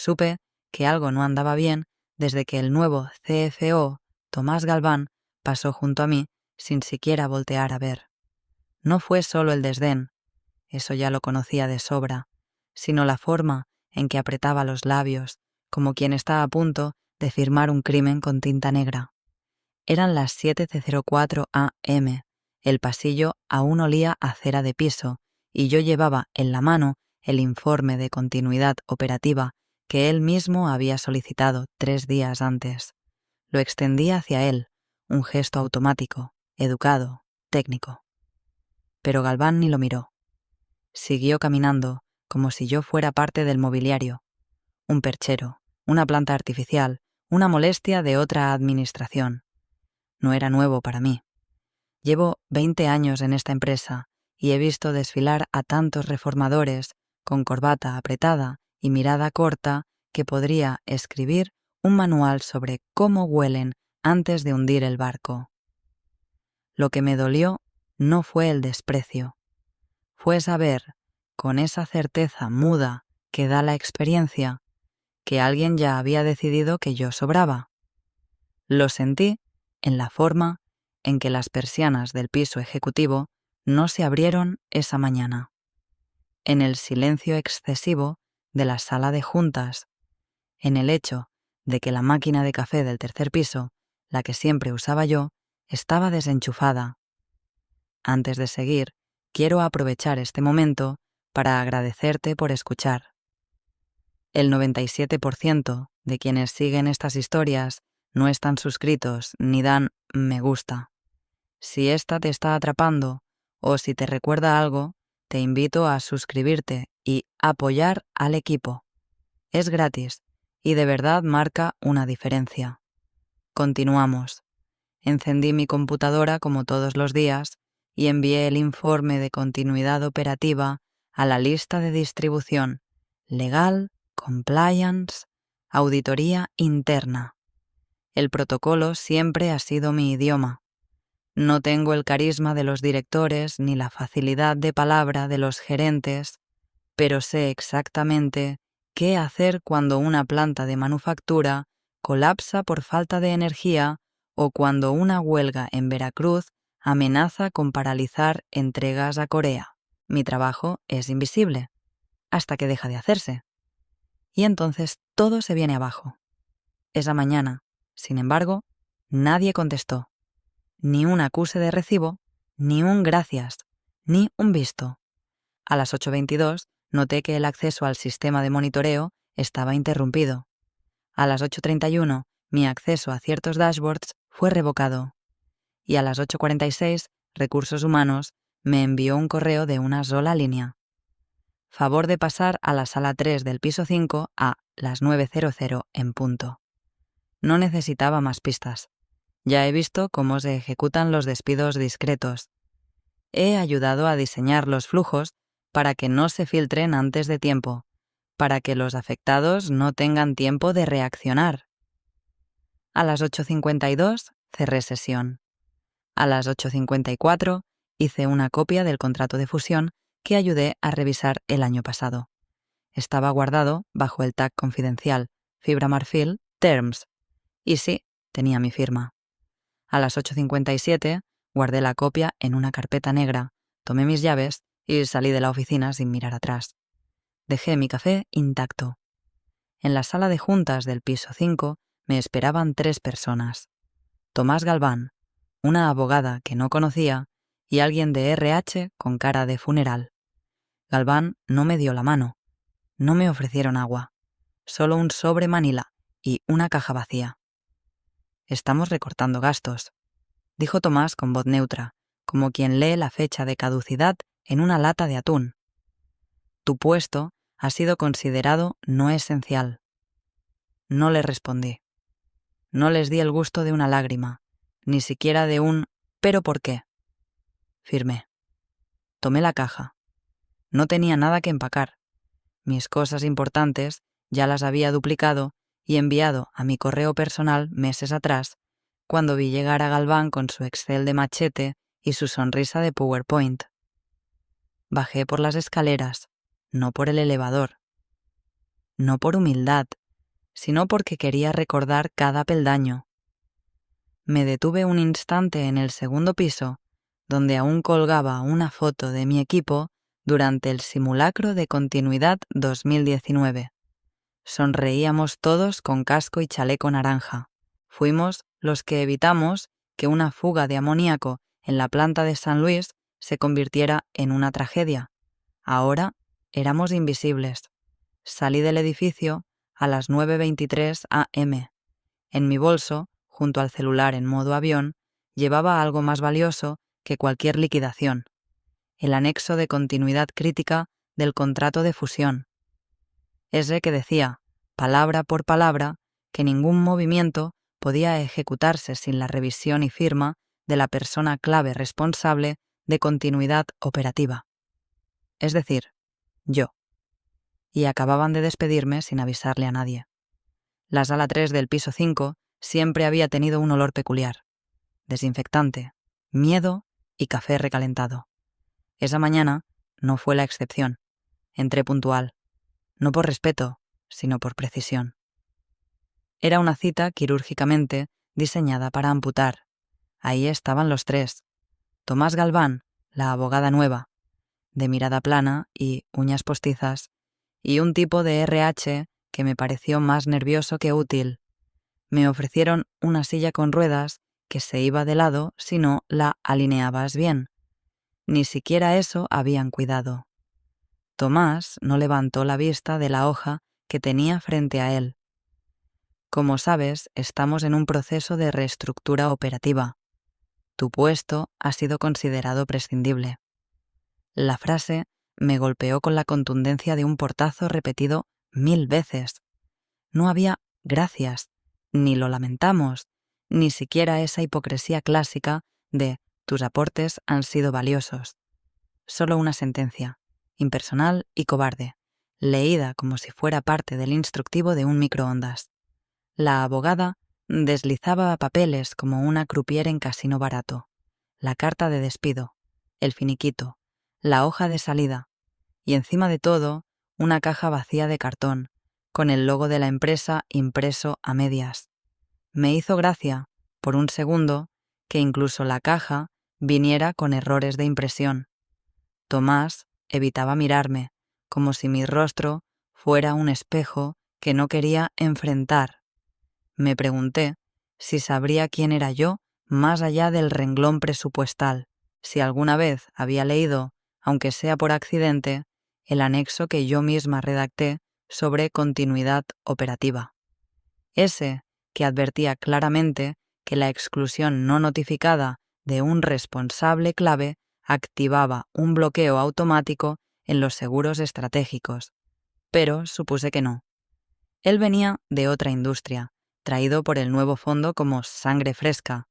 Supe que algo no andaba bien desde que el nuevo CFO, Tomás Galván, pasó junto a mí sin siquiera voltear a ver. No fue solo el desdén, eso ya lo conocía de sobra, sino la forma en que apretaba los labios, como quien está a punto de firmar un crimen con tinta negra. Eran las 7:04 a.m., el pasillo aún olía a cera de piso, y yo llevaba en la mano el informe de continuidad operativa que él mismo había solicitado 3 días antes. Lo extendí hacia él, un gesto automático, educado, técnico. Pero Galván ni lo miró. Siguió caminando como si yo fuera parte del mobiliario, un perchero, una planta artificial, una molestia de otra administración. No era nuevo para mí. Llevo 20 años en esta empresa y he visto desfilar a tantos reformadores con corbata apretada y mirada corta que podría escribir un manual sobre cómo huelen antes de hundir el barco. Lo que me dolió no fue el desprecio, fue saber, con esa certeza muda que da la experiencia, que alguien ya había decidido que yo sobraba. Lo sentí en la forma en que las persianas del piso ejecutivo no se abrieron esa mañana, en el silencio excesivo de la sala de juntas, en el hecho de que la máquina de café del tercer piso, la que siempre usaba yo, estaba desenchufada. Antes de seguir, quiero aprovechar este momento para agradecerte por escuchar. El 97% de quienes siguen estas historias no están suscritos ni dan me gusta. Si esta te está atrapando o si te recuerda algo, te invito a suscribirte y apoyar al equipo. Es gratis y de verdad marca una diferencia. Continuamos. Encendí mi computadora como todos los días y envié el informe de continuidad operativa a la lista de distribución, legal, compliance, auditoría interna. El protocolo siempre ha sido mi idioma. No tengo el carisma de los directores ni la facilidad de palabra de los gerentes, pero sé exactamente qué hacer cuando una planta de manufactura colapsa por falta de energía o cuando una huelga en Veracruz amenaza con paralizar entregas a Corea. Mi trabajo es invisible, hasta que deja de hacerse. Y entonces todo se viene abajo. Esa mañana, sin embargo, nadie contestó. Ni un acuse de recibo, ni un gracias, ni un visto. A las 8:22 noté que el acceso al sistema de monitoreo estaba interrumpido. A las 8:31 mi acceso a ciertos dashboards fue revocado. Y a las 8:46 Recursos Humanos me envió un correo de una sola línea. Favor de pasar a la sala 3 del piso 5 a las 9:00 en punto. No necesitaba más pistas. Ya he visto cómo se ejecutan los despidos discretos. He ayudado a diseñar los flujos para que no se filtren antes de tiempo, para que los afectados no tengan tiempo de reaccionar. A las 8:52 cerré sesión. A las 8:54 hice una copia del contrato de fusión que ayudé a revisar el año pasado. Estaba guardado bajo el tag confidencial Fibra Marfil Terms. Y sí, tenía mi firma. A las 8:57 guardé la copia en una carpeta negra, tomé mis llaves y salí de la oficina sin mirar atrás. Dejé mi café intacto. En la sala de juntas del piso 5 me esperaban 3 personas. Tomás Galván, una abogada que no conocía y alguien de RH con cara de funeral. Galván no me dio la mano. No me ofrecieron agua. Solo un sobre Manila y una caja vacía. Estamos recortando gastos, dijo Tomás con voz neutra, como quien lee la fecha de caducidad en una lata de atún. Tu puesto ha sido considerado no esencial. No le respondí. No les di el gusto de una lágrima, ni siquiera de un «¿pero por qué?». Firmé. Tomé la caja. No tenía nada que empacar. Mis cosas importantes ya las había duplicado y enviado a mi correo personal meses atrás, cuando vi llegar a Galván con su Excel de machete y su sonrisa de PowerPoint. Bajé por las escaleras, no por el elevador. no por humildad, sino porque quería recordar cada peldaño. Me detuve un instante en el segundo piso, donde aún colgaba una foto de mi equipo durante el simulacro de continuidad 2019. Sonreíamos todos con casco y chaleco naranja. Fuimos los que evitamos que una fuga de amoníaco en la planta de San Luis se convirtiera en una tragedia. Ahora éramos invisibles. Salí del edificio a las 9:23 am. En mi bolso, junto al celular en modo avión, llevaba algo más valioso que cualquier liquidación: el anexo de continuidad crítica del contrato de fusión. Ese que decía, palabra por palabra, que ningún movimiento podía ejecutarse sin la revisión y firma de la persona clave responsable de continuidad operativa. Es decir, yo. Y acababan de despedirme sin avisarle a nadie. La sala 3 del piso 5 siempre había tenido un olor peculiar: desinfectante, miedo y café recalentado. Esa mañana no fue la excepción. Entré puntual, no por respeto, sino por precisión. Era una cita quirúrgicamente diseñada para amputar. Ahí estaban los tres: Tomás Galván, la abogada nueva, de mirada plana y uñas postizas, y un tipo de RH que me pareció más nervioso que útil. Me ofrecieron una silla con ruedas que se iba de lado si no la alineabas bien. Ni siquiera eso habían cuidado. Tomás no levantó la vista de la hoja que tenía frente a él. Como sabes, estamos en un proceso de reestructura operativa. Tu puesto ha sido considerado prescindible. La frase me golpeó con la contundencia de un portazo repetido 1000 veces. No había gracias, ni lo lamentamos, ni siquiera esa hipocresía clásica de tus aportes han sido valiosos. Solo una sentencia, impersonal y cobarde, leída como si fuera parte del instructivo de un microondas. La abogada deslizaba papeles como una croupier en casino barato: la carta de despido, el finiquito, la hoja de salida, y encima de todo, una caja vacía de cartón, con el logo de la empresa impreso a medias. Me hizo gracia, por un segundo, que incluso la caja viniera con errores de impresión. Tomás evitaba mirarme, como si mi rostro fuera un espejo que no quería enfrentar. Me pregunté si sabría quién era yo más allá del renglón presupuestal, si alguna vez había leído, aunque sea por accidente, el anexo que yo misma redacté sobre continuidad operativa. Ese que advertía claramente que la exclusión no notificada de un responsable clave activaba un bloqueo automático en los seguros estratégicos. Pero supuse que no. Él venía de otra industria, traído por el nuevo fondo como sangre fresca.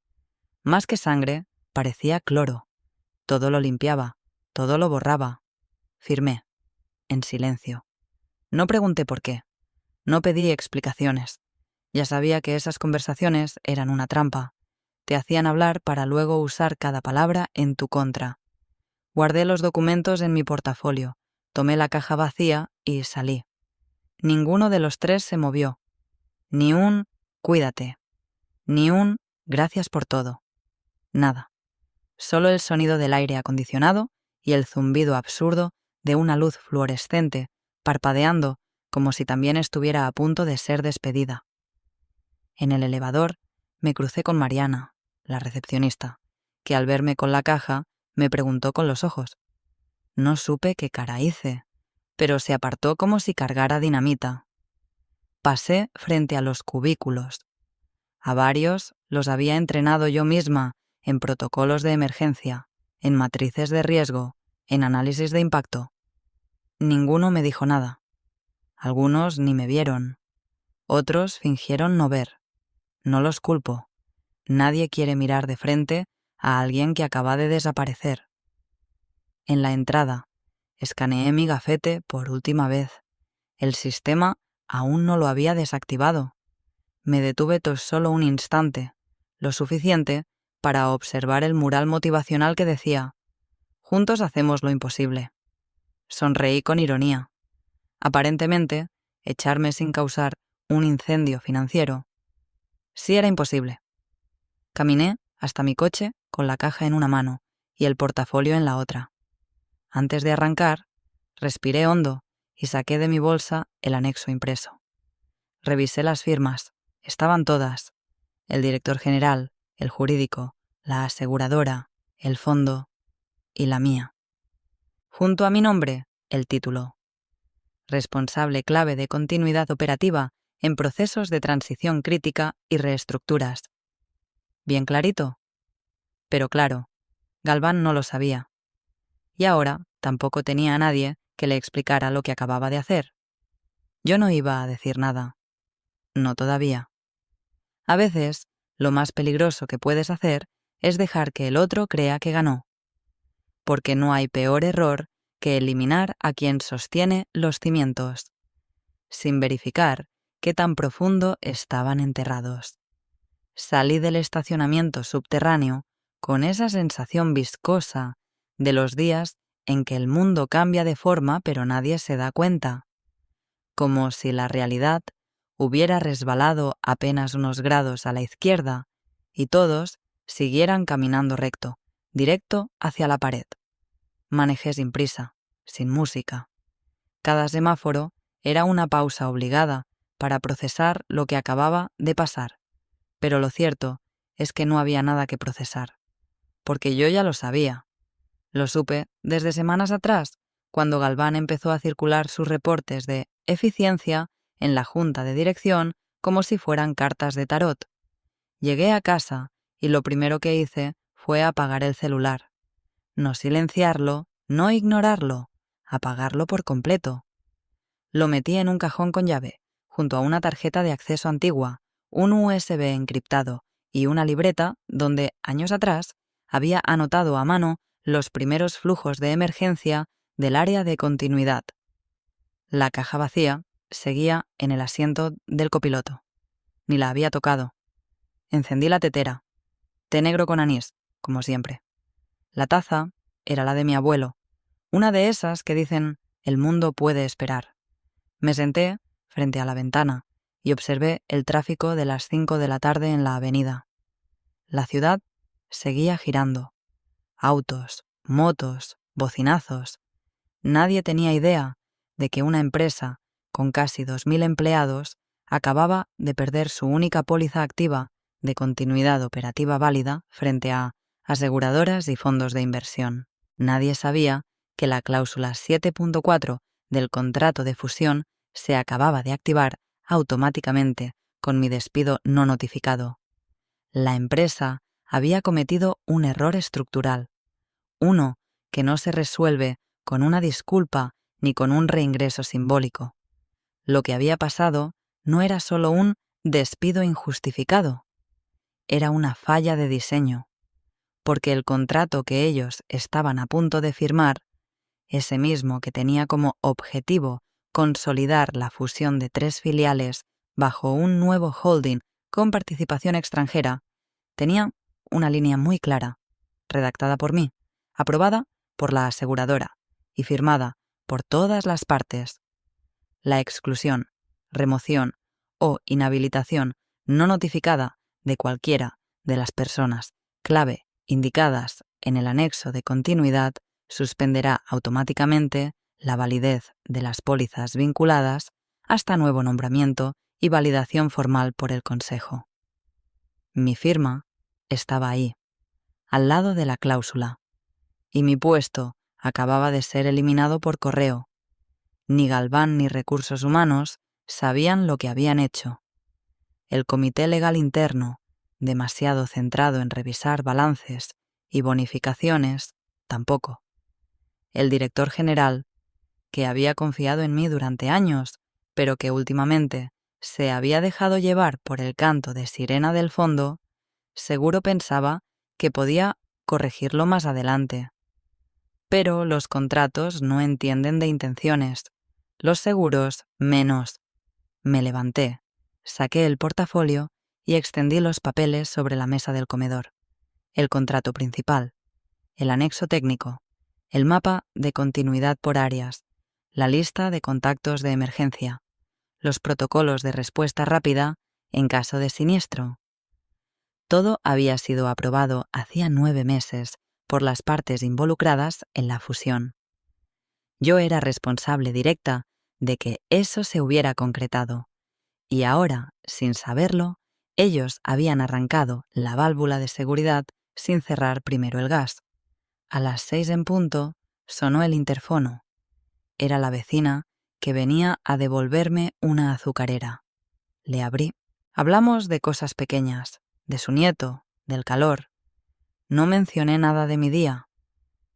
Más que sangre, parecía cloro. Todo lo limpiaba, todo lo borraba. Firmé, en silencio. No pregunté por qué. No pedí explicaciones. Ya sabía que esas conversaciones eran una trampa. Te hacían hablar para luego usar cada palabra en tu contra. Guardé los documentos en mi portafolio, tomé la caja vacía y salí. Ninguno de los tres se movió. Ni un cuídate. Ni un gracias por todo. Nada. Solo el sonido del aire acondicionado y el zumbido absurdo de una luz fluorescente parpadeando como si también estuviera a punto de ser despedida. En el elevador me crucé con Mariana, la recepcionista, que al verme con la caja me preguntó con los ojos. No supe qué cara hice, pero se apartó como si cargara dinamita. Pasé frente a los cubículos. A varios los había entrenado yo misma en protocolos de emergencia, en matrices de riesgo, en análisis de impacto. Ninguno me dijo nada. Algunos ni me vieron. Otros fingieron no ver. No los culpo. Nadie quiere mirar de frente a alguien que acaba de desaparecer. En la entrada, escaneé mi gafete por última vez. El sistema aún no lo había desactivado. Me detuve solo un instante, lo suficiente para observar el mural motivacional que decía: juntos hacemos lo imposible. Sonreí con ironía. Aparentemente, echarme sin causar un incendio financiero. Sí era imposible. Caminé hasta mi coche con la caja en una mano y el portafolio en la otra. Antes de arrancar, respiré hondo y saqué de mi bolsa el anexo impreso. Revisé las firmas. Estaban todas: el director general, el jurídico, la aseguradora, el fondo y la mía. Junto a mi nombre, el título: responsable clave de continuidad operativa en procesos de transición crítica y reestructuras. Bien clarito. Pero claro, Galván no lo sabía. Y ahora tampoco tenía a nadie que le explicara lo que acababa de hacer. Yo no iba a decir nada. No todavía. A veces, lo más peligroso que puedes hacer es dejar que el otro crea que ganó. Porque no hay peor error que eliminar a quien sostiene los cimientos, sin verificar qué tan profundo estaban enterrados. Salí del estacionamiento subterráneo con esa sensación viscosa de los días en que el mundo cambia de forma pero nadie se da cuenta, como si la realidad hubiera resbalado apenas unos grados a la izquierda y todos siguieran caminando recto, directo hacia la pared. Manejé sin prisa, sin música. Cada semáforo era una pausa obligada para procesar lo que acababa de pasar, pero lo cierto es que no había nada que procesar, porque yo ya lo sabía. Lo supe desde semanas atrás, cuando Galván empezó a circular sus reportes de eficiencia en la junta de dirección como si fueran cartas de tarot. Llegué a casa y lo primero que hice fue apagar el celular. No silenciarlo, no ignorarlo, apagarlo por completo. Lo metí en un cajón con llave, junto a una tarjeta de acceso antigua, un USB encriptado y una libreta donde, años atrás, había anotado a mano los primeros flujos de emergencia del área de continuidad. La caja vacía seguía en el asiento del copiloto. Ni la había tocado. Encendí la tetera. Té negro con anís, como siempre. La taza era la de mi abuelo, una de esas que dicen «el mundo puede esperar». Me senté frente a la ventana y observé el tráfico de las 5 de la tarde en la avenida. La ciudad seguía girando. Autos, motos, bocinazos. Nadie tenía idea de que una empresa con casi 2.000 empleados acababa de perder su única póliza activa de continuidad operativa válida frente a aseguradoras y fondos de inversión. Nadie sabía que la cláusula 7.4 del contrato de fusión se acababa de activar automáticamente con mi despido no notificado. La empresa había cometido un error estructural, uno que no se resuelve con una disculpa ni con un reingreso simbólico. Lo que había pasado no era solo un despido injustificado, era una falla de diseño, porque el contrato que ellos estaban a punto de firmar, ese mismo que tenía como objetivo consolidar la fusión de 3 filiales bajo un nuevo holding con participación extranjera, tenía una línea muy clara, redactada por mí, aprobada por la aseguradora y firmada por todas las partes. La exclusión, remoción o inhabilitación no notificada de cualquiera de las personas clave indicadas en el anexo de continuidad suspenderá automáticamente la validez de las pólizas vinculadas hasta nuevo nombramiento y validación formal por el Consejo. Mi firma estaba ahí, al lado de la cláusula, y mi puesto acababa de ser eliminado por correo. Ni Galván ni Recursos Humanos sabían lo que habían hecho. El Comité Legal Interno, demasiado centrado en revisar balances y bonificaciones, tampoco. El director general, que había confiado en mí durante años, pero que últimamente se había dejado llevar por el canto de sirena del fondo, seguro pensaba que podía corregirlo más adelante. Pero los contratos no entienden de intenciones, los seguros menos. Me levanté, saqué el portafolio y extendí los papeles sobre la mesa del comedor. El contrato principal, el anexo técnico, el mapa de continuidad por áreas, la lista de contactos de emergencia, los protocolos de respuesta rápida en caso de siniestro. Todo había sido aprobado hacía 9 meses por las partes involucradas en la fusión. Yo era responsable directa de que eso se hubiera concretado, y ahora, sin saberlo, ellos habían arrancado la válvula de seguridad sin cerrar primero el gas. A las 6 en punto sonó el interfono. Era la vecina que venía a devolverme una azucarera. Le abrí. Hablamos de cosas pequeñas, de su nieto, del calor. No mencioné nada de mi día,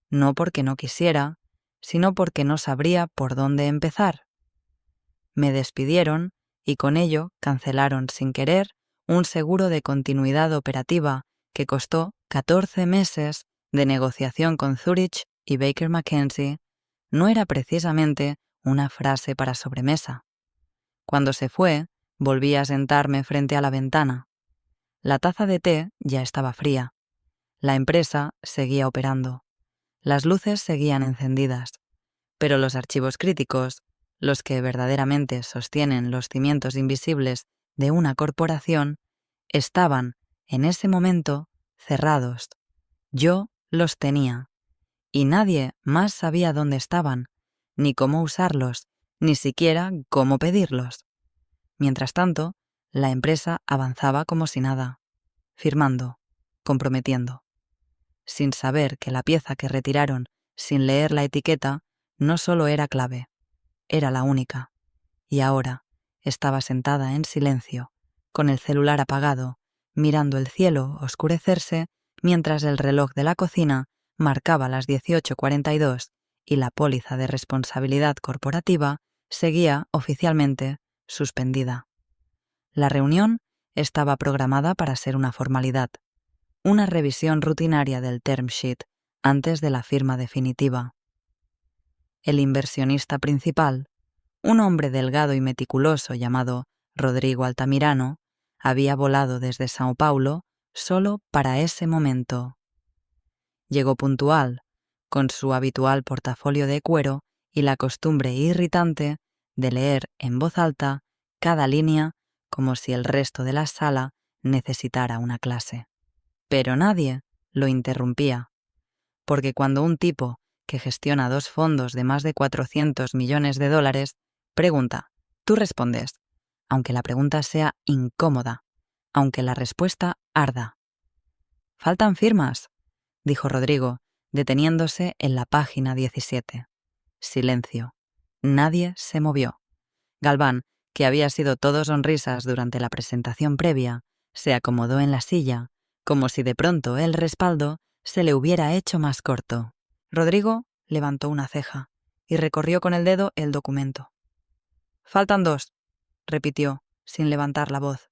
no porque no quisiera, sino porque no sabría por dónde empezar. Me despidieron y con ello cancelaron sin querer un seguro de continuidad operativa que costó 14 meses de negociación con Zurich y Baker McKenzie. No era precisamente una frase para sobremesa. Cuando se fue, volví a sentarme frente a la ventana. La taza de té ya estaba fría. La empresa seguía operando. Las luces seguían encendidas. Pero los archivos críticos, los que verdaderamente sostienen los cimientos invisibles de una corporación, estaban, en ese momento, cerrados. Yo los tenía. Y nadie más sabía dónde estaban, ni cómo usarlos, ni siquiera cómo pedirlos. Mientras tanto, la empresa avanzaba como si nada, firmando, comprometiendo, sin saber que la pieza que retiraron sin leer la etiqueta no solo era clave, era la única. Y ahora estaba sentada en silencio, con el celular apagado, mirando el cielo oscurecerse mientras el reloj de la cocina marcaba las 18:42 y la póliza de responsabilidad corporativa seguía oficialmente suspendida. La reunión estaba programada para ser una formalidad, una revisión rutinaria del term sheet antes de la firma definitiva. El inversionista principal, un hombre delgado y meticuloso llamado Rodrigo Altamirano, había volado desde Sao Paulo solo para ese momento. Llegó puntual, con su habitual portafolio de cuero y la costumbre irritante de leer en voz alta cada línea como si el resto de la sala necesitara una clase. Pero nadie lo interrumpía, porque cuando un tipo que gestiona 2 fondos de más de 400 millones de dólares pregunta, tú respondes, aunque la pregunta sea incómoda, aunque la respuesta arda. «Faltan firmas», dijo Rodrigo, deteniéndose en la página 17. Silencio. Nadie se movió. Galván, que había sido todo sonrisas durante la presentación previa, se acomodó en la silla, como si de pronto el respaldo se le hubiera hecho más corto. Rodrigo levantó una ceja y recorrió con el dedo el documento. «Faltan 2», repitió, sin levantar la voz.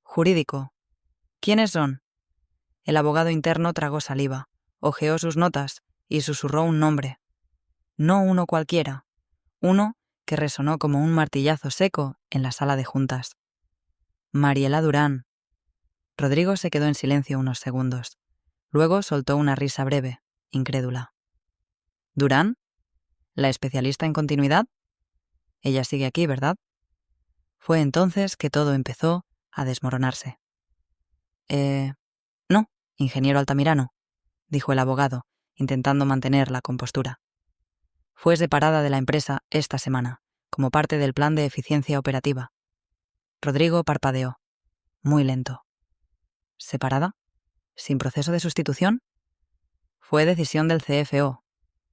«Jurídico. ¿Quiénes son?» El abogado interno tragó saliva, hojeó sus notas y susurró un nombre. No uno cualquiera, uno que resonó como un martillazo seco en la sala de juntas. «Mariela Durán». Rodrigo se quedó en silencio unos segundos. Luego soltó una risa breve, incrédula. «¿Durán? ¿La especialista en continuidad? Ella sigue aquí, ¿verdad?» Fue entonces que todo empezó a desmoronarse. No, ingeniero Altamirano», dijo el abogado, intentando mantener la compostura. «Fue separada de la empresa esta semana, como parte del plan de eficiencia operativa». Rodrigo parpadeó, muy lento. «¿Separada? ¿Sin proceso de sustitución?» «Fue decisión del CFO»,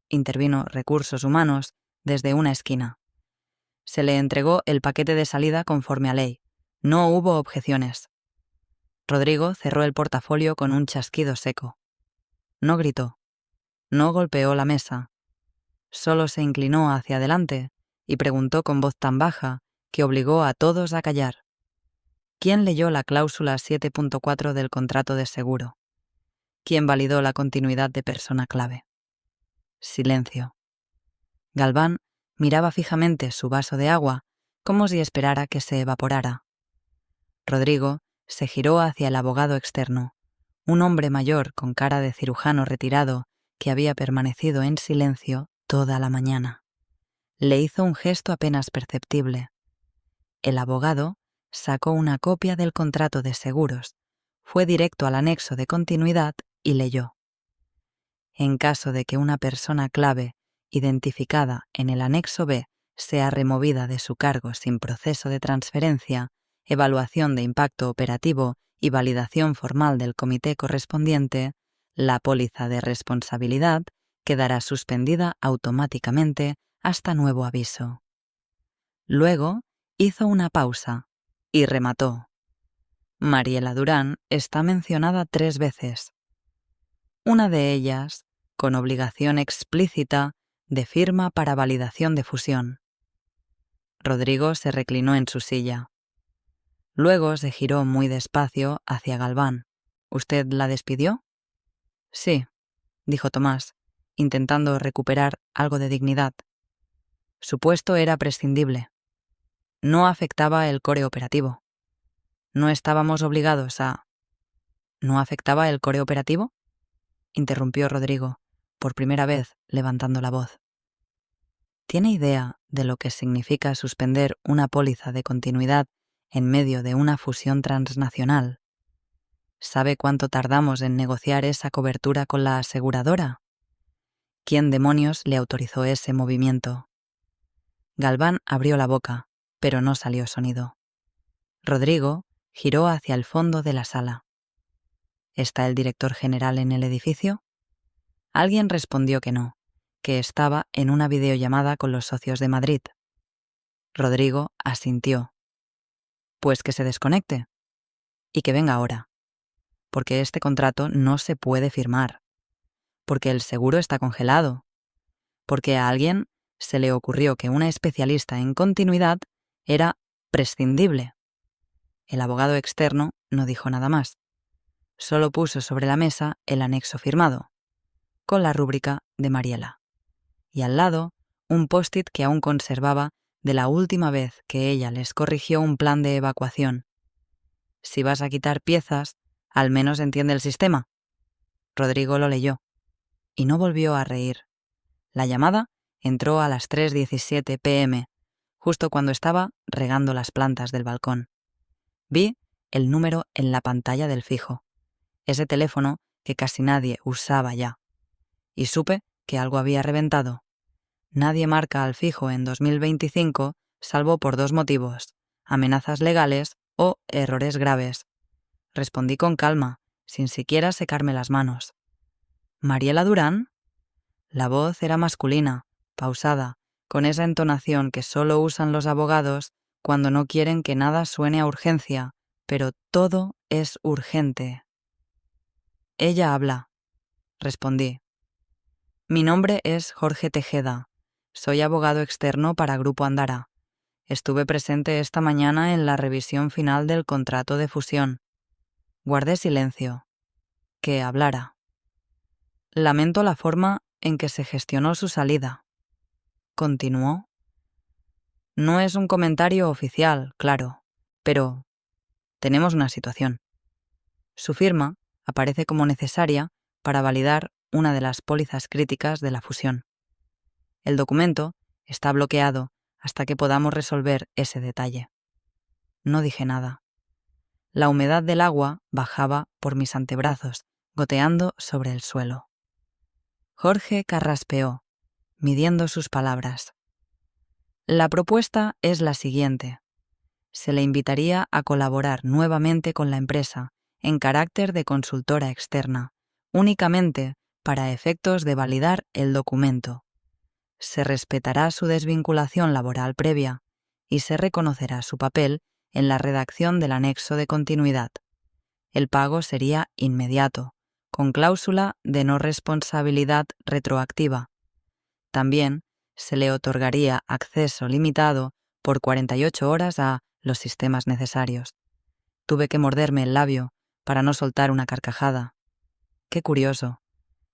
intervino Recursos Humanos desde una esquina. «Se le entregó el paquete de salida conforme a ley. No hubo objeciones». Rodrigo cerró el portafolio con un chasquido seco. No gritó, no golpeó la mesa. Solo se inclinó hacia adelante y preguntó con voz tan baja que obligó a todos a callar. ¿Quién leyó la cláusula 7.4 del contrato de seguro? ¿Quién validó la continuidad de persona clave? Silencio. Galván miraba fijamente su vaso de agua como si esperara que se evaporara. Rodrigo se giró hacia el abogado externo, un hombre mayor con cara de cirujano retirado que había permanecido en silencio toda la mañana. Le hizo un gesto apenas perceptible. El abogado sacó una copia del contrato de seguros, fue directo al anexo de continuidad y leyó. En caso de que una persona clave identificada en el anexo B sea removida de su cargo sin proceso de transferencia, evaluación de impacto operativo y validación formal del comité correspondiente, la póliza de responsabilidad quedará suspendida automáticamente hasta nuevo aviso. Luego hizo una pausa y remató. Mariela Durán está mencionada 3 veces. Una de ellas con obligación explícita de firma para validación de fusión. Rodrigo se reclinó en su silla. Luego se giró muy despacio hacia Galván. ¿Usted la despidió? Sí, dijo Tomás, intentando recuperar algo de dignidad. Su puesto era prescindible. No afectaba el core operativo. No estábamos obligados a... ¿No afectaba el core operativo? Interrumpió Rodrigo, por primera vez levantando la voz. ¿Tiene idea de lo que significa suspender una póliza de continuidad en medio de una fusión transnacional? ¿Sabe cuánto tardamos en negociar esa cobertura con la aseguradora? ¿Quién demonios le autorizó ese movimiento? Galván abrió la boca, pero no salió sonido. Rodrigo giró hacia el fondo de la sala. ¿Está el director general en el edificio? Alguien respondió que no, que estaba en una videollamada con los socios de Madrid. Rodrigo asintió. Pues que se desconecte. Y que venga ahora. Porque este contrato no se puede firmar. Porque el seguro está congelado. Porque a alguien se le ocurrió que una especialista en continuidad era prescindible. El abogado externo no dijo nada más. Solo puso sobre la mesa el anexo firmado, con la rúbrica de Mariela. Y al lado, un post-it que aún conservaba de la última vez que ella les corrigió un plan de evacuación. Si vas a quitar piezas, al menos entiende el sistema. Rodrigo lo leyó. Y no volvió a reír. La llamada entró a las 3:17 p.m., justo cuando estaba regando las plantas del balcón. Vi el número en la pantalla del fijo, ese teléfono que casi nadie usaba ya. Y supe que algo había reventado. Nadie marca al fijo en 2025 salvo por 2 motivos, amenazas legales o errores graves. Respondí con calma, sin siquiera secarme las manos. ¿Mariela Durán? La voz era masculina, pausada, con esa entonación que solo usan los abogados cuando no quieren que nada suene a urgencia, pero todo es urgente. Ella habla, respondí. Mi nombre es Jorge Tejeda. Soy abogado externo para Grupo Andara. Estuve presente esta mañana en la revisión final del contrato de fusión. Guardé silencio. Que hablara. Lamento la forma en que se gestionó su salida. Continuó. No es un comentario oficial, claro, pero tenemos una situación. Su firma aparece como necesaria para validar una de las pólizas críticas de la fusión. El documento está bloqueado hasta que podamos resolver ese detalle. No dije nada. La humedad del agua bajaba por mis antebrazos, goteando sobre el suelo. Jorge carraspeó, midiendo sus palabras. La propuesta es la siguiente. Se le invitaría a colaborar nuevamente con la empresa en carácter de consultora externa, únicamente para efectos de validar el documento. Se respetará su desvinculación laboral previa y se reconocerá su papel en la redacción del anexo de continuidad. El pago sería inmediato, con cláusula de no responsabilidad retroactiva. También se le otorgaría acceso limitado por 48 horas a los sistemas necesarios. Tuve que morderme el labio para no soltar una carcajada. Qué curioso.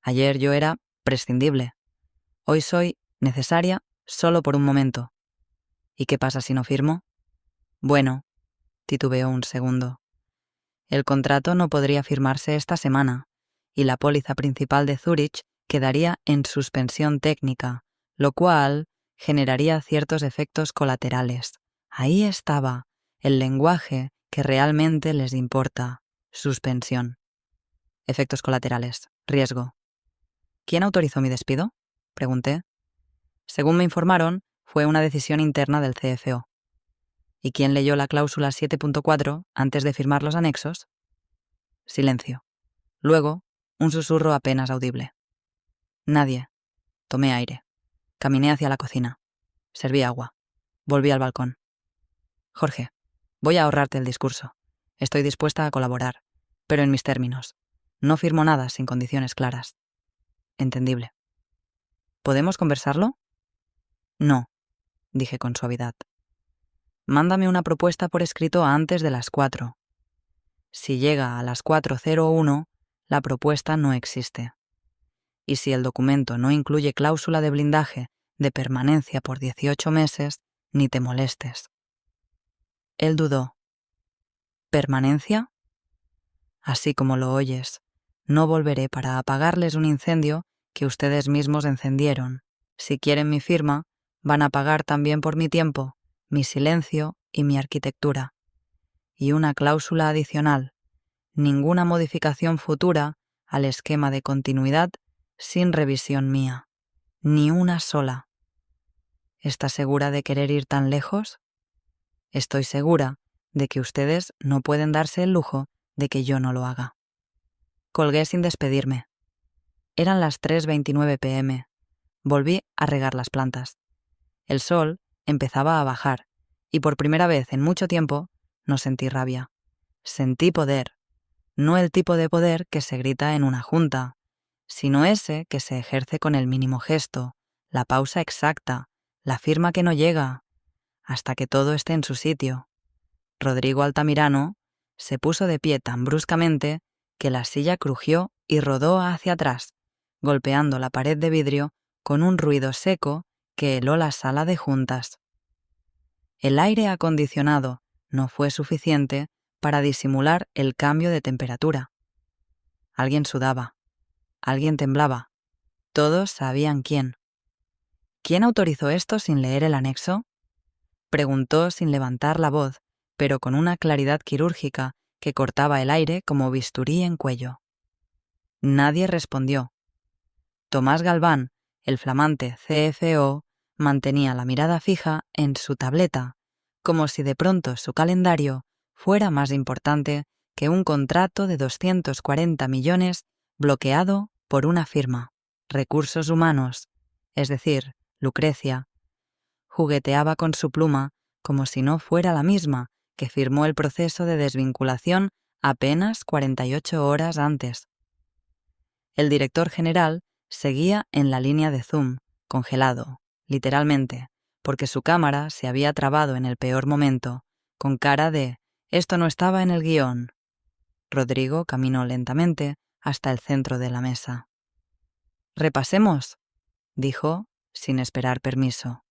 Ayer yo era prescindible. Hoy soy necesaria solo por un momento. ¿Y qué pasa si no firmo? Bueno, titubeó un segundo. El contrato no podría firmarse esta semana, y la póliza principal de Zurich quedaría en suspensión técnica, lo cual generaría ciertos efectos colaterales, Ahí estaba, el lenguaje que realmente les importa. Suspensión. Efectos colaterales. Riesgo. ¿Quién autorizó mi despido?, pregunté. Según me informaron, fue una decisión interna del CFO. ¿Y quién leyó la cláusula 7.4 antes de firmar los anexos? Silencio. Luego, un susurro apenas audible. Nadie. Tomé aire. Caminé hacia la cocina. Serví agua. Volví al balcón. Jorge, voy a ahorrarte el discurso. Estoy dispuesta a colaborar, pero en mis términos. No firmo nada sin condiciones claras. Entendible. ¿Podemos conversarlo? No, dije con suavidad. Mándame una propuesta por escrito antes de las 4. Si llega a las 4:01, la propuesta no existe. Y si el documento no incluye cláusula de blindaje de permanencia por 18 meses, ni te molestes. Él dudó. ¿Permanencia? Así como lo oyes, no volveré para apagarles un incendio que ustedes mismos encendieron. Si quieren mi firma, van a pagar también por mi tiempo, mi silencio y mi arquitectura. Y una cláusula adicional: ninguna modificación futura al esquema de continuidad sin revisión mía. Ni una sola. ¿Estás segura de querer ir tan lejos? Estoy segura de que ustedes no pueden darse el lujo de que yo no lo haga. Colgué sin despedirme. Eran las 3:29 p.m. Volví a regar las plantas. El sol empezaba a bajar y por primera vez en mucho tiempo no sentí rabia. Sentí poder. No el tipo de poder que se grita en una junta, sino ese que se ejerce con el mínimo gesto, la pausa exacta, la firma que no llega, hasta que todo esté en su sitio. Rodrigo Altamirano se puso de pie tan bruscamente que la silla crujió y rodó hacia atrás, golpeando la pared de vidrio con un ruido seco que heló la sala de juntas. El aire acondicionado no fue suficiente para disimular el cambio de temperatura. Alguien sudaba, alguien temblaba, todos sabían quién. ¿Quién autorizó esto sin leer el anexo?, preguntó sin levantar la voz, pero con una claridad quirúrgica que cortaba el aire como bisturí en cuello. Nadie respondió. Tomás Galván, el flamante CFO, mantenía la mirada fija en su tableta, como si de pronto su calendario fuera más importante que un contrato de 240 millones bloqueado por una firma. Recursos humanos, es decir, Lucrecia, jugueteaba con su pluma como si no fuera la misma que firmó el proceso de desvinculación apenas 48 horas antes. El director general seguía en la línea de Zoom, congelado, literalmente, porque su cámara se había trabado en el peor momento, con cara de «esto no estaba en el guión». Rodrigo caminó lentamente hasta el centro de la mesa. «Repasemos», dijo, sin esperar permiso.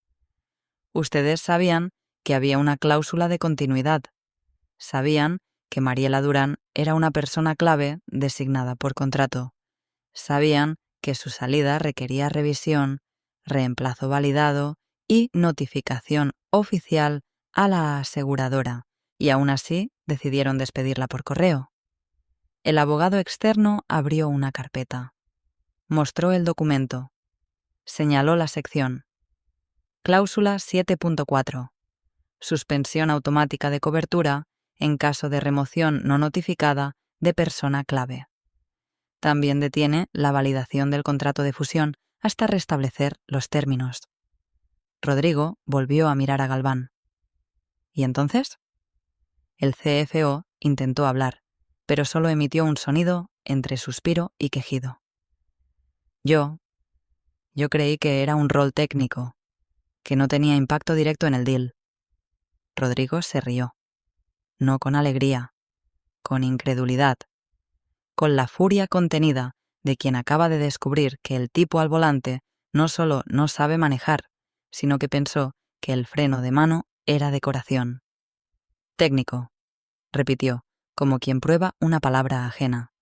Ustedes sabían que había una cláusula de continuidad. Sabían que Mariela Durán era una persona clave designada por contrato. Sabían que su salida requería revisión, reemplazo validado y notificación oficial a la aseguradora, y aún así decidieron despedirla por correo. El abogado externo abrió una carpeta. Mostró el documento. Señaló la sección. Cláusula 7.4. Suspensión automática de cobertura en caso de remoción no notificada de persona clave. También detiene la validación del contrato de fusión hasta restablecer los términos. Rodrigo volvió a mirar a Galván. ¿Y entonces? El CFO intentó hablar, pero solo emitió un sonido entre suspiro y quejido. Yo creí que era un rol técnico, que no tenía impacto directo en el deal. Rodrigo se rió. No con alegría, con incredulidad, con la furia contenida de quien acaba de descubrir que el tipo al volante no solo no sabe manejar, sino que pensó que el freno de mano era decoración. Técnico, repitió, como quien prueba una palabra ajena.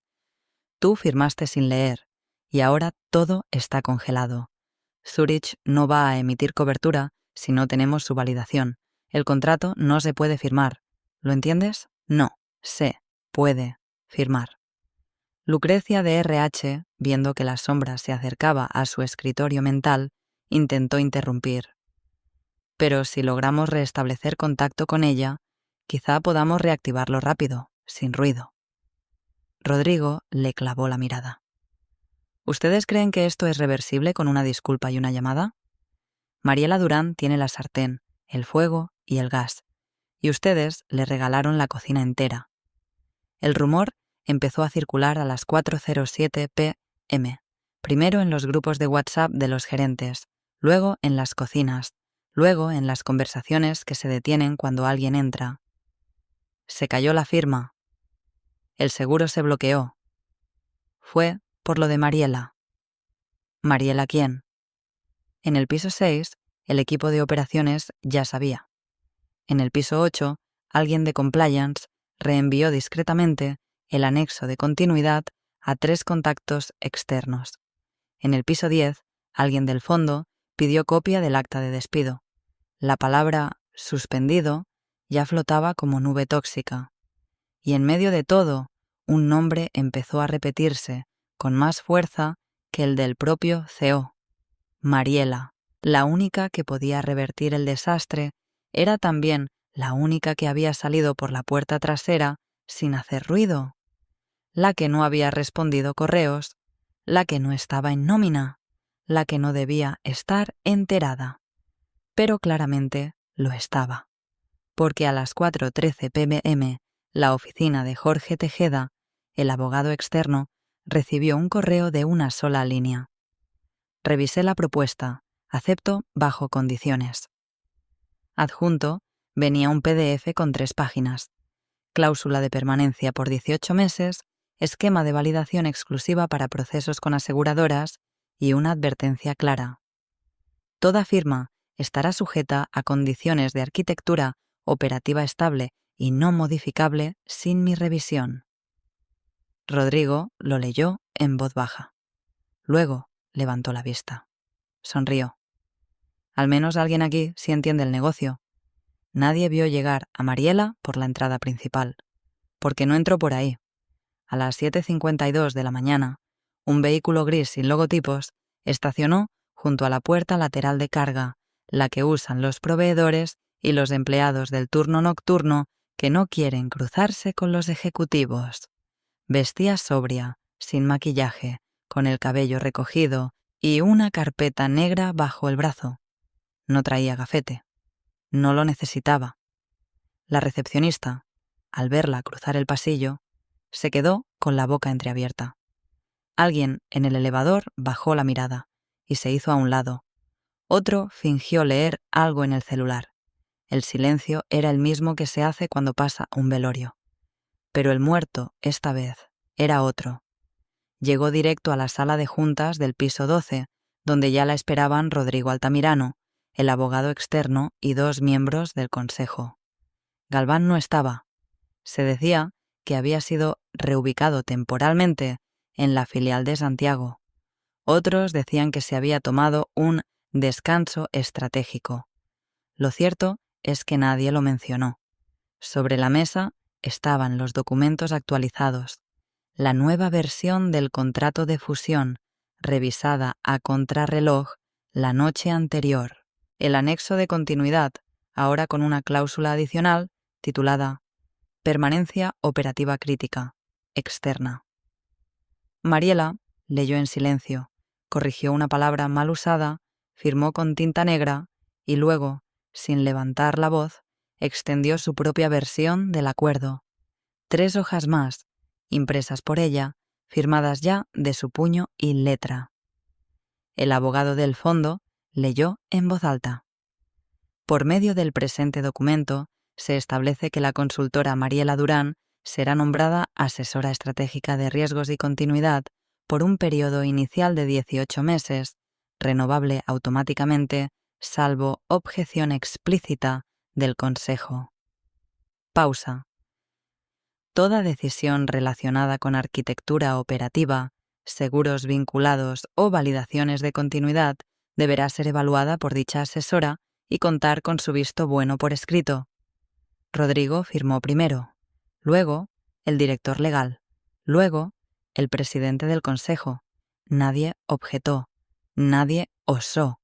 Tú firmaste sin leer, y ahora todo está congelado. Zurich no va a emitir cobertura si no tenemos su validación. El contrato no se puede firmar. ¿Lo entiendes? No, se puede firmar. Lucrecia de RH, viendo que la sombra se acercaba a su escritorio mental, intentó interrumpir. Pero si logramos restablecer contacto con ella, quizá podamos reactivarlo rápido, sin ruido. Rodrigo le clavó la mirada. ¿Ustedes creen que esto es reversible con una disculpa y una llamada? Mariela Durán tiene la sartén, el fuego y el gas, y ustedes le regalaron la cocina entera. El rumor empezó a circular a las 4:07 p.m., primero en los grupos de WhatsApp de los gerentes, luego en las cocinas, luego en las conversaciones que se detienen cuando alguien entra. Se cayó la firma. El seguro se bloqueó. Fue por lo de Mariela. ¿Mariela quién? En el piso 6, el equipo de operaciones ya sabía. En el piso 8, alguien de compliance reenvió discretamente el anexo de continuidad a 3 contactos externos. En el piso 10, alguien del fondo pidió copia del acta de despido. La palabra suspendido ya flotaba como nube tóxica. Y en medio de todo, un nombre empezó a repetirse con más fuerza que el del propio CEO. Mariela, la única que podía revertir el desastre, era también la única que había salido por la puerta trasera sin hacer ruido, la que no había respondido correos, la que no estaba en nómina, la que no debía estar enterada. Pero claramente lo estaba, porque a las 4:13 p.m. la oficina de Jorge Tejeda, el abogado externo, recibió un correo de una sola línea. Revisé la propuesta, acepto bajo condiciones. Adjunto venía un PDF con 3 páginas. Cláusula de permanencia por 18 meses, esquema de validación exclusiva para procesos con aseguradoras y una advertencia clara. Toda firma estará sujeta a condiciones de arquitectura operativa estable y no modificable sin mi revisión. Rodrigo lo leyó en voz baja. Luego levantó la vista. Sonrió. Al menos alguien aquí sí entiende el negocio. Nadie vio llegar a Mariela por la entrada principal, porque no entró por ahí. A las 7:52 de la mañana, un vehículo gris sin logotipos estacionó junto a la puerta lateral de carga, la que usan los proveedores y los empleados del turno nocturno que no quieren cruzarse con los ejecutivos. Vestía sobria, sin maquillaje, con el cabello recogido y una carpeta negra bajo el brazo. No traía gafete. No lo necesitaba. La recepcionista, al verla cruzar el pasillo, se quedó con la boca entreabierta. Alguien en el elevador bajó la mirada y se hizo a un lado. Otro fingió leer algo en el celular. El silencio era el mismo que se hace cuando pasa un velorio. Pero el muerto, esta vez, era otro. Llegó directo a la sala de juntas del piso 12, donde ya la esperaban Rodrigo Altamirano, el abogado externo y 2 miembros del consejo. Galván no estaba. Se decía que había sido reubicado temporalmente en la filial de Santiago. Otros decían que se había tomado un descanso estratégico. Lo cierto es que nadie lo mencionó. Sobre la mesa estaban los documentos actualizados, la nueva versión del contrato de fusión, revisada a contrarreloj la noche anterior, el anexo de continuidad, ahora con una cláusula adicional titulada Permanencia operativa crítica, externa. Mariela leyó en silencio, corrigió una palabra mal usada, firmó con tinta negra y luego, sin levantar la voz, extendió su propia versión del acuerdo. 3 hojas más, impresas por ella, firmadas ya de su puño y letra. El abogado del fondo leyó en voz alta. Por medio del presente documento, se establece que la consultora Mariela Durán será nombrada asesora estratégica de riesgos y continuidad por un periodo inicial de 18 meses, renovable automáticamente, salvo objeción explícita del Consejo. Pausa. Toda decisión relacionada con arquitectura operativa, seguros vinculados o validaciones de continuidad deberá ser evaluada por dicha asesora y contar con su visto bueno por escrito. Rodrigo firmó primero, luego el director legal, luego el presidente del consejo. Nadie objetó, nadie osó,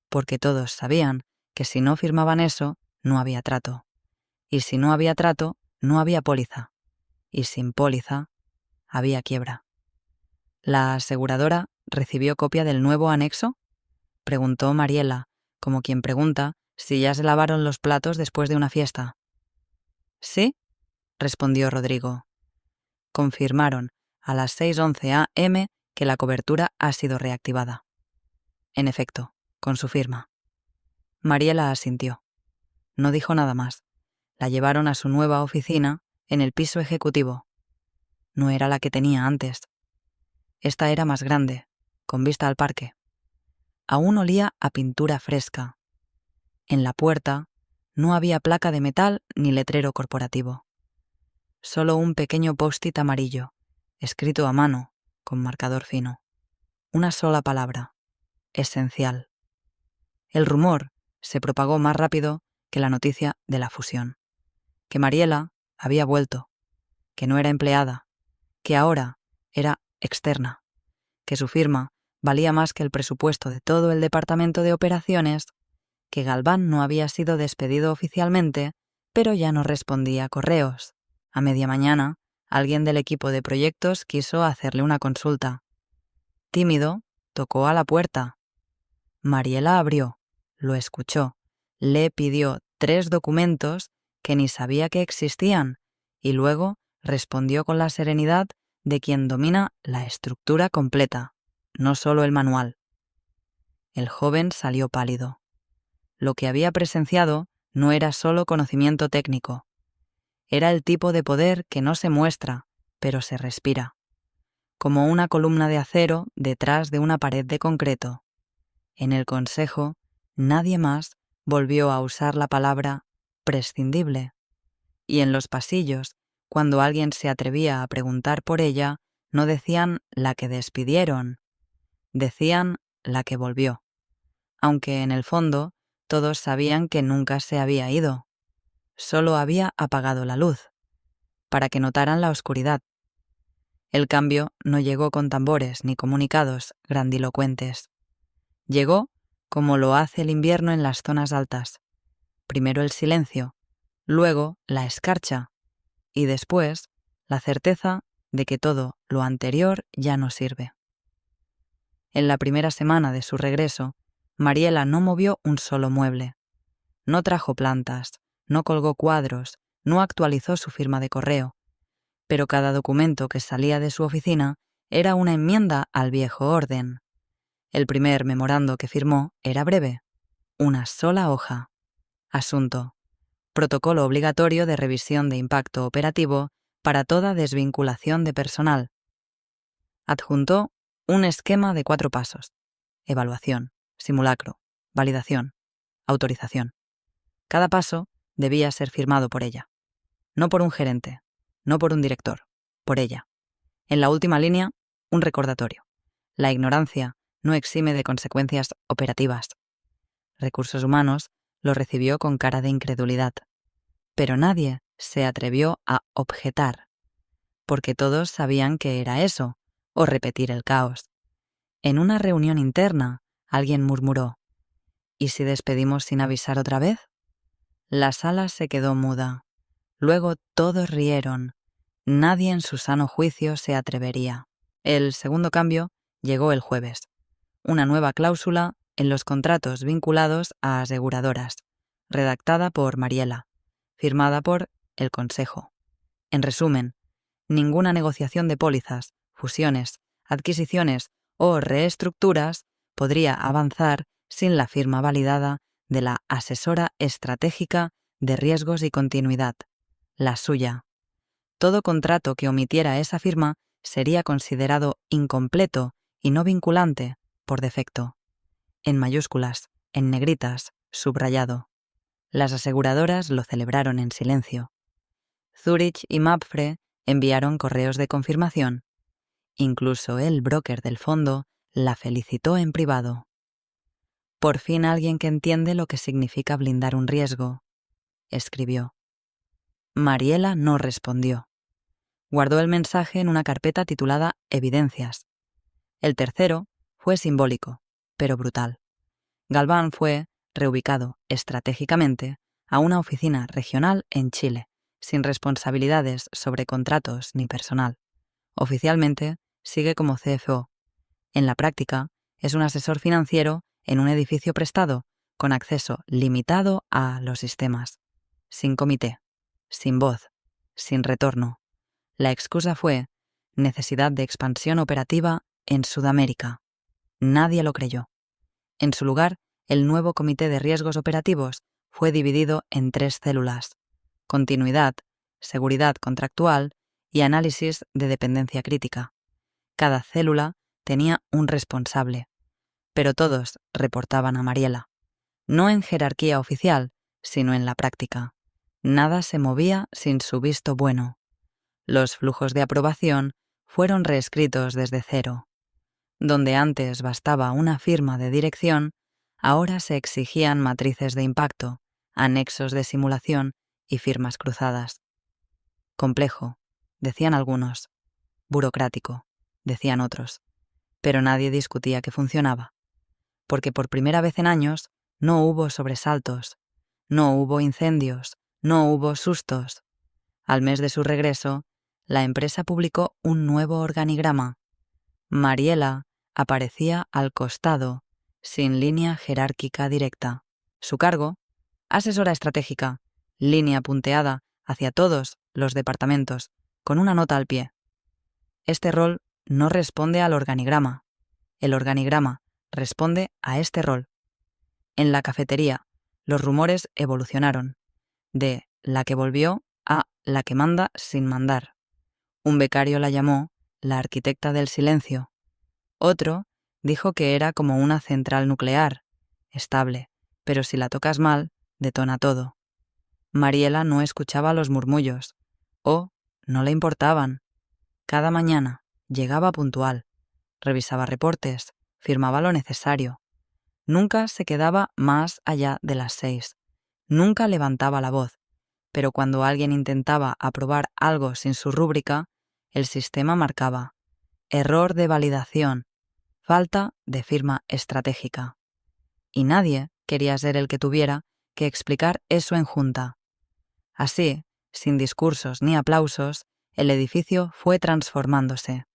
porque todos sabían que si no firmaban eso, no había trato. Y si no había trato, no había póliza. Y sin póliza, había quiebra. ¿La aseguradora recibió copia del nuevo anexo?, preguntó Mariela, como quien pregunta si ya se lavaron los platos después de una fiesta. «Sí», respondió Rodrigo. Confirmaron a las 6:11 a.m. que la cobertura ha sido reactivada. En efecto, con su firma. Mariela asintió. No dijo nada más. La llevaron a su nueva oficina en el piso ejecutivo. No era la que tenía antes. Esta era más grande, con vista al parque. Aún olía a pintura fresca. En la puerta no había placa de metal ni letrero corporativo. Solo un pequeño post-it amarillo, escrito a mano, con marcador fino. Una sola palabra: esencial. El rumor se propagó más rápido que la noticia de la fusión. Que Mariela había vuelto, que no era empleada, que ahora era externa, que su firma valía más que el presupuesto de todo el departamento de operaciones, que Galván no había sido despedido oficialmente, pero ya no respondía a correos. A media mañana, alguien del equipo de proyectos quiso hacerle una consulta. Tímido, tocó a la puerta. Mariela abrió, lo escuchó, le pidió 3 documentos que ni sabía que existían y luego respondió con la serenidad de quien domina la estructura completa, no solo el manual. El joven salió pálido. Lo que había presenciado no era solo conocimiento técnico. Era el tipo de poder que no se muestra, pero se respira, como una columna de acero detrás de una pared de concreto. En el consejo, nadie más volvió a usar la palabra prescindible. Y en los pasillos, cuando alguien se atrevía a preguntar por ella, no decían la que despidieron, decían la que volvió. Aunque en el fondo todos sabían que nunca se había ido. Solo había apagado la luz, para que notaran la oscuridad. El cambio no llegó con tambores ni comunicados grandilocuentes. Llegó como lo hace el invierno en las zonas altas. Primero el silencio, luego la escarcha y después la certeza de que todo lo anterior ya no sirve. En la primera semana de su regreso, Mariela no movió un solo mueble. No trajo plantas, no colgó cuadros, no actualizó su firma de correo. Pero cada documento que salía de su oficina era una enmienda al viejo orden. El primer memorando que firmó era breve. Una sola hoja. Asunto: protocolo obligatorio de revisión de impacto operativo para toda desvinculación de personal. Adjuntó un esquema de 4 pasos: evaluación, simulacro, validación, autorización. Cada paso debía ser firmado por ella. No por un gerente, no por un director, por ella. En la última línea, un recordatorio: la ignorancia no exime de consecuencias operativas. Recursos Humanos lo recibió con cara de incredulidad. Pero nadie se atrevió a objetar, porque todos sabían que era eso, o repetir el caos. En una reunión interna, alguien murmuró: ¿y si despedimos sin avisar otra vez? La sala se quedó muda. Luego todos rieron. Nadie en su sano juicio se atrevería. El segundo cambio llegó el jueves. Una nueva cláusula en los contratos vinculados a aseguradoras, redactada por Mariela, firmada por el Consejo. En resumen, ninguna negociación de pólizas, fusiones, adquisiciones o reestructuras podría avanzar sin la firma validada de la asesora estratégica de riesgos y continuidad, la suya. Todo contrato que omitiera esa firma sería considerado incompleto y no vinculante por defecto. En mayúsculas, en negritas, subrayado. Las aseguradoras lo celebraron en silencio. Zurich y Mapfre enviaron correos de confirmación. Incluso el broker del fondo la felicitó en privado. Por fin alguien que entiende lo que significa blindar un riesgo, escribió. Mariela no respondió. Guardó el mensaje en una carpeta titulada Evidencias. El tercero fue simbólico, pero brutal. Galván fue reubicado estratégicamente a una oficina regional en Chile, sin responsabilidades sobre contratos ni personal. Oficialmente sigue como CFO. En la práctica, es un asesor financiero en un edificio prestado con acceso limitado a los sistemas. Sin comité, sin voz, sin retorno. La excusa fue necesidad de expansión operativa en Sudamérica. Nadie lo creyó. En su lugar, el nuevo Comité de Riesgos Operativos fue dividido en 3 células: continuidad, seguridad contractual y análisis de dependencia crítica. Cada célula tenía un responsable, pero todos reportaban a Mariela. No en jerarquía oficial, sino en la práctica. Nada se movía sin su visto bueno. Los flujos de aprobación fueron reescritos desde cero. Donde antes bastaba una firma de dirección, ahora se exigían matrices de impacto, anexos de simulación y firmas cruzadas. Complejo, decían algunos. Burocrático, decían otros. Pero nadie discutía que funcionaba. Porque por primera vez en años no hubo sobresaltos, no hubo incendios, no hubo sustos. Al mes de su regreso, la empresa publicó un nuevo organigrama. Mariela aparecía al costado, sin línea jerárquica directa. Su cargo, asesora estratégica, línea punteada hacia todos los departamentos, con una nota al pie. Este rol no responde al organigrama. El organigrama responde a este rol. En la cafetería, los rumores evolucionaron, de la que volvió a la que manda sin mandar. Un becario la llamó la arquitecta del silencio. Otro dijo que era como una central nuclear, estable, pero si la tocas mal, detona todo. Mariela no escuchaba los murmullos, o no le importaban. Cada mañana llegaba puntual, revisaba reportes, firmaba lo necesario. Nunca se quedaba más allá de las 6. Nunca levantaba la voz, pero cuando alguien intentaba aprobar algo sin su rúbrica, el sistema marcaba: error de validación, falta de firma estratégica. Y nadie quería ser el que tuviera que explicar eso en junta. Así, sin discursos ni aplausos, el edificio fue transformándose.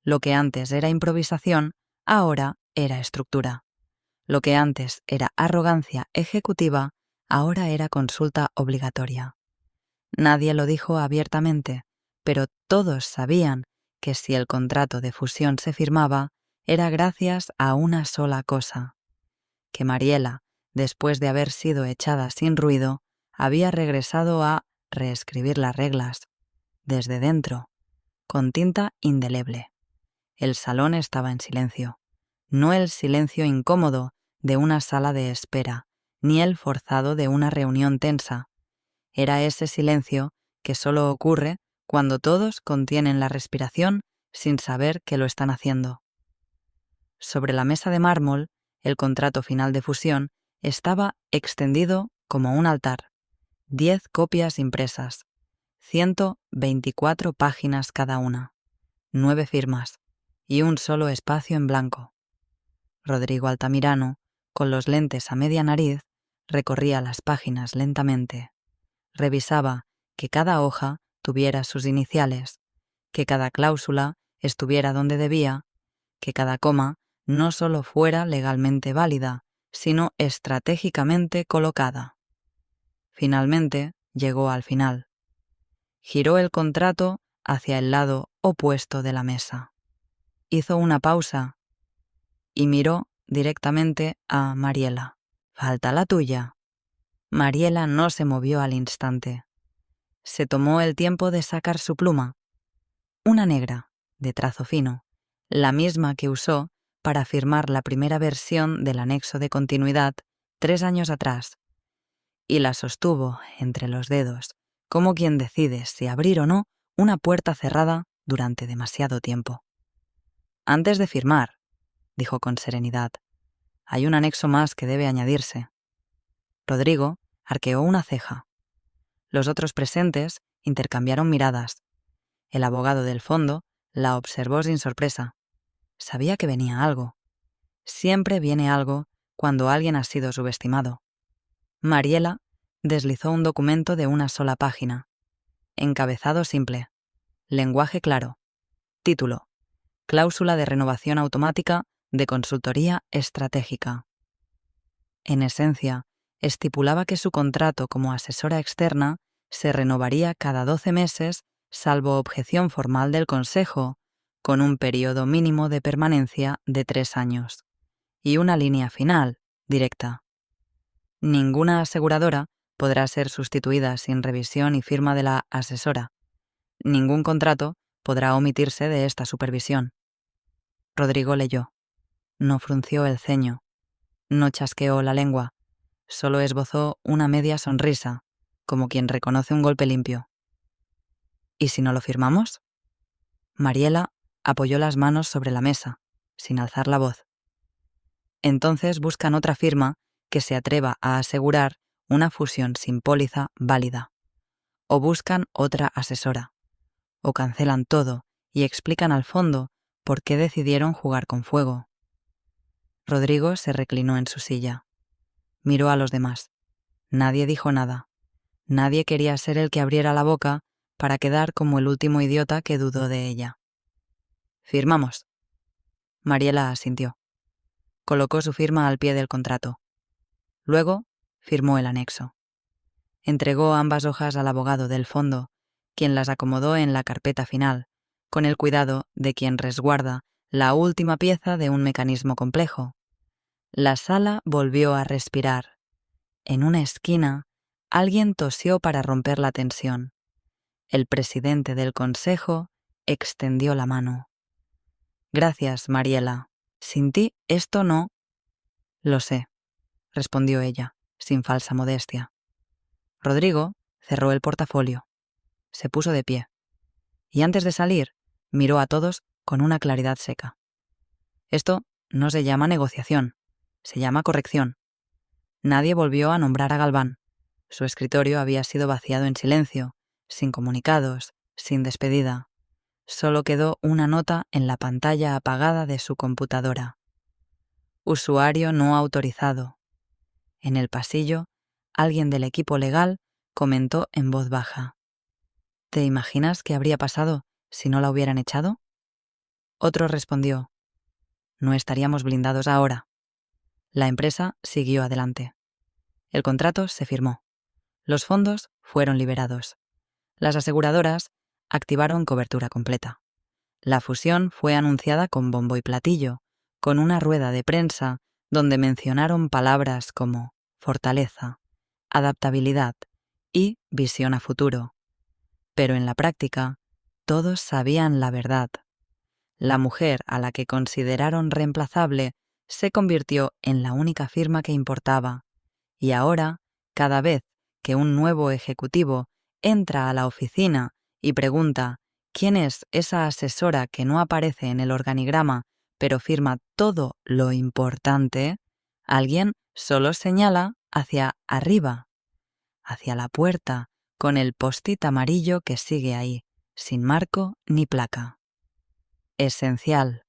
Lo que antes era improvisación, ahora era estructura. Lo que antes era arrogancia ejecutiva, ahora era consulta obligatoria. Nadie lo dijo abiertamente, pero todos sabían que si el contrato de fusión se firmaba, era gracias a una sola cosa: que Mariela, después de haber sido echada sin ruido, había regresado a reescribir las reglas, desde dentro, con tinta indeleble. El salón estaba en silencio, no el silencio incómodo de una sala de espera, ni el forzado de una reunión tensa. Era ese silencio que solo ocurre cuando todos contienen la respiración sin saber que lo están haciendo. Sobre la mesa de mármol, el contrato final de fusión estaba extendido como un altar. 10 copias impresas, 124 páginas cada una, 9 firmas y un solo espacio en blanco. Rodrigo Altamirano, con los lentes a media nariz, recorría las páginas lentamente. Revisaba que cada hoja tuviera sus iniciales, que cada cláusula estuviera donde debía, que cada coma no solo fuera legalmente válida, sino estratégicamente colocada. Finalmente llegó al final. Giró el contrato hacia el lado opuesto de la mesa. Hizo una pausa y miró directamente a Mariela. «Falta la tuya». Mariela no se movió al instante. Se tomó el tiempo de sacar su pluma. Una negra, de trazo fino, la misma que usó para firmar la primera versión del anexo de continuidad 3 años atrás, y la sostuvo entre los dedos, como quien decide si abrir o no una puerta cerrada durante demasiado tiempo. «Antes de firmar», dijo con serenidad, Hay un anexo más que debe añadirse. Rodrigo arqueó una ceja. Los otros presentes intercambiaron miradas. El abogado del fondo la observó sin sorpresa. Sabía que venía algo. Siempre viene algo cuando alguien ha sido subestimado. Mariela deslizó un documento de una sola página. Encabezado simple. Lenguaje claro. Título: Cláusula de renovación automática de consultoría estratégica. En esencia, estipulaba que su contrato como asesora externa se renovaría cada 12 meses, salvo objeción formal del Consejo, con un periodo mínimo de permanencia de 3 años. Y una línea final, directa. Ninguna aseguradora podrá ser sustituida sin revisión y firma de la asesora. Ningún contrato podrá omitirse de esta supervisión. Rodrigo leyó. No frunció el ceño. No chasqueó la lengua. Solo esbozó una media sonrisa, como quien reconoce un golpe limpio. ¿Y si no lo firmamos? Mariela apoyó las manos sobre la mesa, sin alzar la voz. Entonces buscan otra firma que se atreva a asegurar una fusión sin póliza válida. O buscan otra asesora. O cancelan todo y explican al fondo por qué decidieron jugar con fuego. Rodrigo se reclinó en su silla. Miró a los demás. Nadie dijo nada. Nadie quería ser el que abriera la boca para quedar como el último idiota que dudó de ella. «Firmamos». Mariela asintió. Colocó su firma al pie del contrato. Luego firmó el anexo. Entregó ambas hojas al abogado del fondo, quien las acomodó en la carpeta final, con el cuidado de quien resguarda la última pieza de un mecanismo complejo. La sala volvió a respirar. En una esquina, alguien tosió para romper la tensión. El presidente del consejo extendió la mano. «Gracias, Mariela. Sin ti esto no...» «Lo sé», respondió ella, sin falsa modestia. Rodrigo cerró el portafolio. Se puso de pie. Y antes de salir, miró a todos con una claridad seca. «Esto no se llama negociación, se llama corrección». Nadie volvió a nombrar a Galván. Su escritorio había sido vaciado en silencio, sin comunicados, sin despedida. Solo quedó una nota en la pantalla apagada de su computadora. Usuario no autorizado. En el pasillo, alguien del equipo legal comentó en voz baja. ¿Te imaginas qué habría pasado si no la hubieran echado? Otro respondió. No estaríamos blindados ahora. La empresa siguió adelante. El contrato se firmó. Los fondos fueron liberados. Las aseguradoras activaron cobertura completa. La fusión fue anunciada con bombo y platillo, con una rueda de prensa donde mencionaron palabras como fortaleza, adaptabilidad y visión a futuro. Pero en la práctica, todos sabían la verdad. La mujer a la que consideraron reemplazable se convirtió en la única firma que importaba, y ahora, cada vez que un nuevo ejecutivo entra a la oficina y pregunta quién es esa asesora que no aparece en el organigrama pero firma todo lo importante, alguien solo señala hacia arriba, hacia la puerta, con el post-it amarillo que sigue ahí, sin marco ni placa. Esencial.